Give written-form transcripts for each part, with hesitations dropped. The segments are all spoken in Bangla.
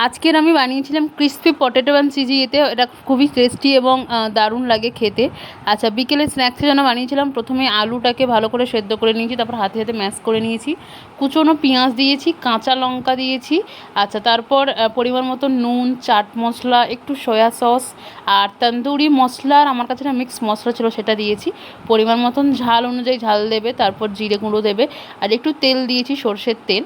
আজকের আমি বানিয়েছিলাম ক্রিসপি পটেটো অ্যান্ড চিজি। এটা খুবই টেস্টি এবং দারুণ লাগে খেতে। আচ্ছা, বিকেলে স্ন্যাক্সের জন্য বানিয়েছিলাম। প্রথমে আলুটাকে ভালো করে সেদ্ধ করে নিয়েছি, তারপর হাতে হাতে ম্যাশ করে নিয়েছি। কুচনো পেঁয়াজ দিয়েছি, কাঁচা লঙ্কা দিয়েছি। আচ্ছা, তারপর পরিমাণ মতো নুন, চাট মশলা, একটু সয়া সস আর তন্দুরি মশলা, আর আমার কাছে মিক্স মশলা ছিল সেটা দিয়েছি। পরিমাণ মতন ঝাল অনুযায়ী ঝাল দেবে, তারপর জিরে গুঁড়ো দেবে আর একটু তেল দিয়েছি, সর্ষের তেল।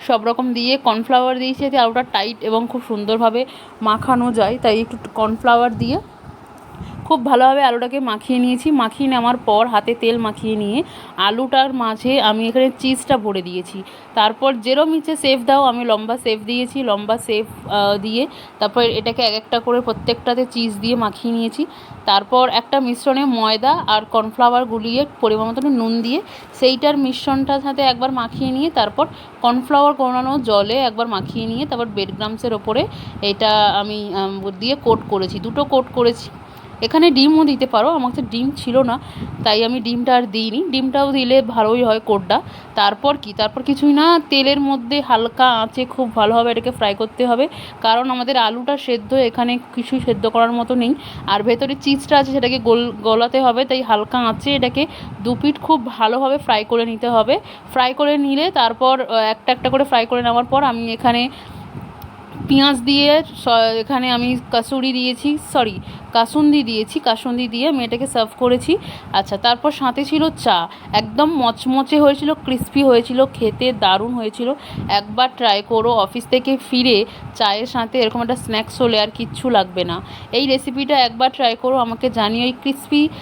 সব রকম দিয়ে কর্নফ্লাওয়ার দিয়েছি যাতে আলুটা টাইট এবং খুব সুন্দরভাবে মাখানো যায়, তাই একটু কর্নফ্লাওয়ার দিয়ে খুব ভালোভাবে আলুটাকে মাখিয়ে নিয়েছি। মাখিয়ে নেওয়ার পর হাতে তেল মাখিয়ে নিয়ে আলুটার মাঝে আমি এখানে চিজটা ভরে দিয়েছি। তারপর যেরম ইচ্ছে শেপ দাও, আমি লম্বা শেপ দিয়েছি। লম্বা শেপ দিয়ে তারপর এটাকে এক একটা করে প্রত্যেকটাতে চিজ দিয়ে মাখিয়ে নিয়েছি। তারপর একটা মিশ্রণে ময়দা আর কর্নফ্লাওয়ার গুলিয়ে পরিমাণ মতো নুন দিয়ে সেইটার মিশ্রণটার সাথে একবার মাখিয়ে নিয়ে তারপর কর্নফ্লাওয়ার গোলানো জলে একবার মাখিয়ে নিয়ে তারপর ব্রেড ক্রাম্বসের ওপরে এটা আমি দিয়ে কোট করেছি, দুটো কোট করেছি। এখানে ডিমও দিতে পারো, আমার কাছে ডিম ছিল না তাই আমি ডিমটা আর দিইনি। ডিমটাও দিলে ভালোই হয় কোটটা। তারপর কিছুই না, তেলের মধ্যে হালকা আঁচে খুব ভালোভাবে এটাকে ফ্রাই করতে হবে, কারণ আমাদের আলুটা সেদ্ধ, এখানে কিছুই সেদ্ধ করার মতো নেই। আর ভেতরে চিজটা আছে সেটাকে গলাতে হবে, তাই হালকা আঁচে এটাকে দু পিঠ খুব ভালোভাবে ফ্রাই করে নিতে হবে। ফ্রাই করে নিলে তারপর একটা একটা করে ফ্রাই করে নেওয়ার পর আমি এখানে পেঁয়াজ দিয়ে এখানে আমি কাসুন্দি দিয়ে আমি এটাকে সার্ভ করেছি। আচ্ছা, তারপর সাথে ছিল চা। একদম মচমচে হয়েছিল, ক্রিস্পি হয়েছিল, খেতে দারুণ হয়েছিল। একবার ট্রাই করো, অফিস থেকে ফিরে চায়ের সাথে এরকম একটা স্ন্যাক্স হলে আর কিচ্ছু লাগবে না। এই রেসিপিটা একবার ট্রাই করো, আমাকে জানিও। এই ক্রিস্পি